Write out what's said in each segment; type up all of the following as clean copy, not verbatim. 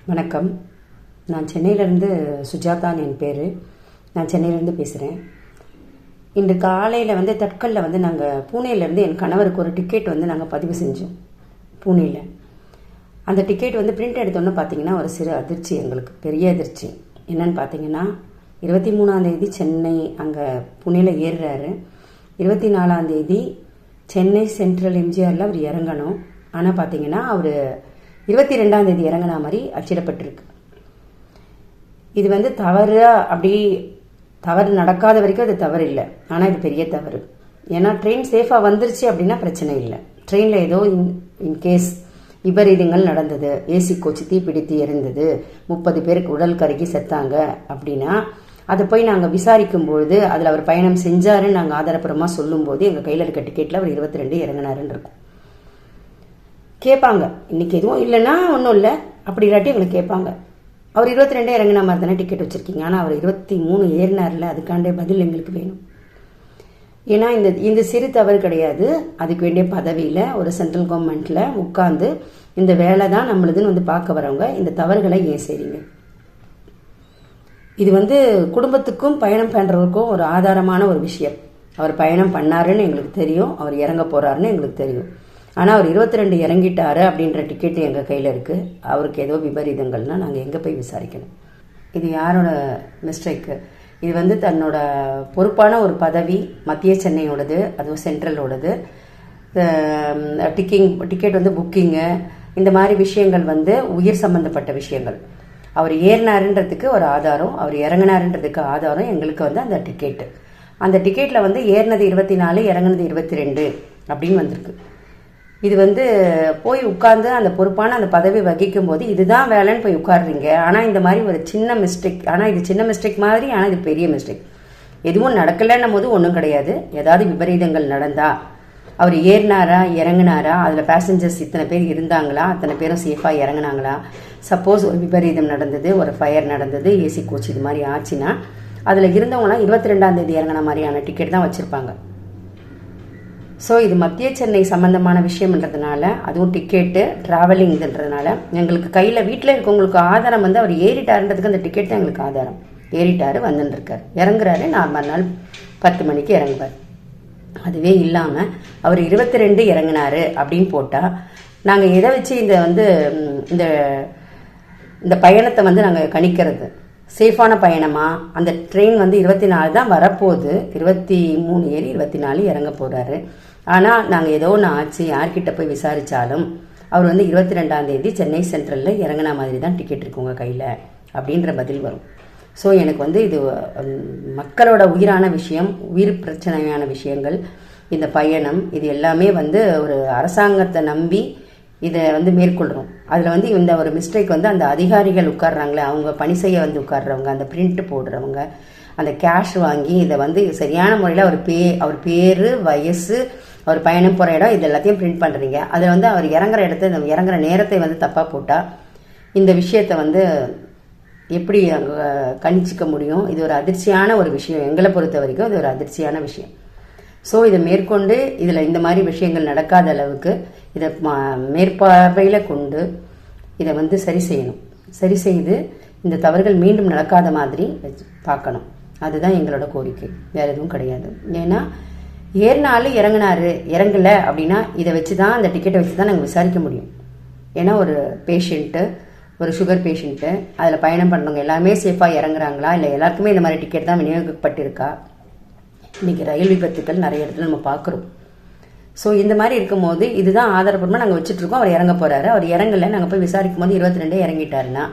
வணக்கம். நான் சென்னையிலேருந்து சுஜாதான் என் பேர். நான் சென்னையிலேருந்து பேசுகிறேன். இன்று காலையில் தட்கலில் நாங்கள் பூனேலேருந்து என் கணவருக்கு ஒரு டிக்கெட் நாங்கள் பதிவு செஞ்சோம் பூனேயில். அந்த டிக்கெட் பிரிண்ட் எடுத்தோன்னு பார்த்தீங்கன்னா ஒரு சிறு அதிர்ச்சி, எங்களுக்கு பெரிய அதிர்ச்சி. என்னன்னு பார்த்தீங்கன்னா 23ஆம் தேதி சென்னை அங்கே புனேயில் ஏறுறாரு. 24ஆம் தேதி சென்னை சென்ட்ரல் எம்ஜிஆரில் அவர் இறங்கணும். ஆனால் பார்த்தீங்கன்னா அவர் 22ஆம் தேதி இறங்கின மாதிரி அச்சிடப்பட்டிருக்கு. இது தவறு நடக்காத வரைக்கும் அது தவறு இல்லை. ஆனால் இது பெரிய தவறு. ஏன்னா ட்ரெயின் சேஃபாக வந்துருச்சு அப்படின்னா பிரச்சனை இல்லை. ட்ரெயினில் ஏதோ இன்கேஸ் விபரீதங்கள் நடந்தது, ஏசி கோச்சு தீப்பிடித்து எரிந்தது, 30 பேருக்கு உடல் கருகி செத்தாங்க அப்படின்னா அதை போய் நாங்கள் விசாரிக்கும்பொழுது அதில் அவர் பயணம் செஞ்சாருன்னு நாங்கள் ஆதாரப்பூர்வமாக சொல்லும்போது எங்கள் கையில் இருக்க டிக்கெட்டில் அவர் 22 இறங்கினாருன்னு இருக்கும். கேட்பாங்க, இன்னைக்கு எதுவும் இல்லைன்னா ஒன்றும் இல்லை, அப்படி இல்லாட்டி எங்களுக்கு கேட்பாங்க, அவர் 22 இறங்கின மாதிரி தானே டிக்கெட் வச்சுருக்கீங்க, ஆனால் அவர் 23 ஏறினார்ல, அதுக்காண்ட பதில் எங்களுக்கு வேணும். ஏன்னா இந்த சிறு தவறு கிடையாது. அதுக்கு வேண்டிய பதவியில் ஒரு சென்ட்ரல் கவர்மெண்ட்டில் உட்காந்து இந்த வேலை தான் நம்மளுதுன்னு பார்க்க வரவங்க இந்த தவறுகளை ஏன் செய்றீங்க? இது குடும்பத்துக்கும் பயணம் பண்ணுறவருக்கும் ஒரு ஆதாரமான ஒரு விஷயம். அவர் பயணம் பண்ணாருன்னு எங்களுக்கு தெரியும், அவர் இறங்க போகிறாருன்னு எங்களுக்கு தெரியும். ஆனால் அவர் 22 இறங்கிட்டாரு அப்படின்ற டிக்கெட்டு எங்கள் கையில் இருக்குது. அவருக்கு ஏதோ விபரீதங்கள்னா நாங்கள் எங்கே போய் விசாரிக்கணும்? இது யாரோட மிஸ்டேக்கு? இது தன்னோட பொறுப்பான ஒரு பதவி, மத்திய சென்னையோடது, அதுவும் சென்ட்ரலோடது. டிக்கெட் புக்கிங்கு, இந்த மாதிரி விஷயங்கள் உயிர் சம்பந்தப்பட்ட விஷயங்கள். அவர் ஏறினாருன்றதுக்கு ஒரு ஆதாரம், அவர் இறங்கினாருன்றதுக்கு ஆதாரம் எங்களுக்கு அந்த டிக்கெட்டு. அந்த டிக்கெட்டில் ஏறினது 24, இறங்கினது 22 அப்படின்னு வந்திருக்கு. இது போய் உட்கார்ந்து அந்த பொறுப்பான அந்த பதவி வகிக்கும் போது இதுதான் வேலைன்னு போய் உட்காடுறீங்க. ஆனால் இந்த மாதிரி ஒரு சின்ன மிஸ்டேக், ஆனால் இது சின்ன மிஸ்டேக் மாதிரி, ஆனால் இது பெரிய மிஸ்டேக். எதுவும் நடக்கலைன்னும் போது ஒன்றும் கிடையாது. ஏதாவது விபரீதங்கள் நடந்தா அவர் ஏறினாரா இறங்கினாரா, அதில் பேசஞ்சர்ஸ் இத்தனை பேர் இருந்தாங்களா, அத்தனை பேரும் சேஃபாக இறங்கினாங்களா, சப்போஸ் ஒரு விபரீதம் நடந்தது, ஒரு ஃபயர் நடந்தது, ஏசி கோச் இது மாதிரி ஆச்சுன்னா அதில் இருந்தவங்களாம் 22ஆம் தேதி இறங்கின மாதிரியான டிக்கெட் தான் வச்சுருப்பாங்க. ஸோ இது மத்திய சென்னை சம்மந்தமான விஷயம்ன்றதுனால, அதுவும் டிக்கெட்டு ட்ராவலிங்ன்றதுனால எங்களுக்கு கையில் வீட்டில் இருக்கவங்களுக்கு ஆதாரம் அவர் ஏறிட்டாருன்றதுக்கு அந்த டிக்கெட் தான் எங்களுக்கு ஆதாரம். ஏறிட்டாரு, வந்துட்டுருக்கார், இறங்குறாரு, நார்மல் நாள் 10 மணிக்கு இறங்குவார். அதுவே இல்லாமல் அவர் 22 இறங்கினாரு அப்படின்னு போட்டால் நாங்கள் எதை வச்சு இந்த இந்த பயணத்தை நாங்கள் கணிக்கிறது? சேஃபான பயணமா? அந்த ட்ரெயின் 24 தான் வரப்போகுது, 23 ஏறி 24 இறங்க போகிறாரு. ஆனால் நாங்கள் ஏதோ ஒன்று ஆச்சு, யார்கிட்ட போய் விசாரித்தாலும் அவர் 22ஆம் தேதி சென்னை சென்ட்ரலில் இறங்கின மாதிரி தான் டிக்கெட் இருக்கு உங்கள் கையில் அப்படின்ற பதில் வரும். ஸோ எனக்கு இது மக்களோட உயிரான விஷயம், உயிர் பிரச்சனையான விஷயங்கள், இந்த பயணம், இது எல்லாமே ஒரு அரசாங்கத்தை நம்பி இதை மேற்கொள்கிறோம். அதில் இந்த ஒரு மிஸ்டேக் அந்த அதிகாரிகள் உட்கார்றாங்களே, அவங்க பணி செய்ய உட்கார்றவங்க, அந்த பிரிண்ட் போடுறவங்க, அந்த கேஷ் வாங்கி இதை சரியான முறையில் அவர் பேர், வயசு, அவர் பயணம் போகிற இடம், இது எல்லாத்தையும் பிரிண்ட் பண்ணுறீங்க. அதில் அவர் இறங்குற இடத்த, இறங்குற நேரத்தை தப்பாக போட்டால் இந்த விஷயத்தை எப்படி அங்கே கணிச்சிக்க முடியும்? இது ஒரு அதிர்ச்சியான ஒரு விஷயம். எங்களை பொறுத்த வரைக்கும் இது ஒரு அதிர்ச்சியான விஷயம். ஸோ இதை மேற்கொண்டு இதில் இந்த மாதிரி விஷயங்கள் நடக்காத அளவுக்கு இதை மேற்பார்வையில் கொண்டு இதை சரி செய்யணும். சரி செய்து இந்த தவறுகள் மீண்டும் நடக்காத மாதிரி பார்க்கணும். அதுதான் எங்களோட கோரிக்கை, வேறு எதுவும் கிடையாது. ஏன்னா ஏறினாலும் இறங்கலை அப்படின்னா இதை வச்சு தான், அந்த டிக்கெட்டை வச்சு தான் நாங்கள் விசாரிக்க முடியும். ஏன்னா ஒரு பேஷண்ட்டு, ஒரு சுகர் பேஷண்ட்டு, அதில் பயணம் பண்ணுறவங்க எல்லாமே சேஃபாக இறங்குறாங்களா, இல்லை எல்லாருக்குமே இந்த மாதிரி டிக்கெட் தான் விநியோகிக்கப்பட்டிருக்கா? இன்றைக்கி ரயில் விபத்துக்கள் நிறைய இடத்துல நம்ம பார்க்குறோம். ஸோ இந்த மாதிரி இருக்கும்போது இதுதான் ஆதாரப்பூர்வமாக நாங்கள் வச்சுட்ருக்கோம். அவர் இறங்க போகிறாரு, அவர் இறங்கலை, நாங்கள் போய் விசாரிக்கும் போது 22 இறங்கிட்டாருன்னா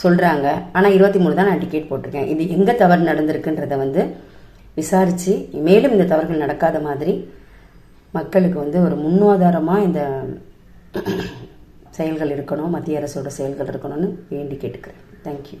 சொல்கிறாங்க. ஆனால் 23 தான் நான் டிக்கெட் போட்டிருக்கேன். இது எங்கே தவறு நடந்திருக்குன்றதை விசாரித்து மேலும் இந்த தவறுகள் நடக்காத மாதிரி மக்களுக்கு ஒரு முன்னுதாரணமாக இந்த செயல்கள் இருக்கணும், மத்திய அரசோட செயல்கள் இருக்கணும்னு வேண்டி கேட்டுக்கிறேன். தேங்க்யூ.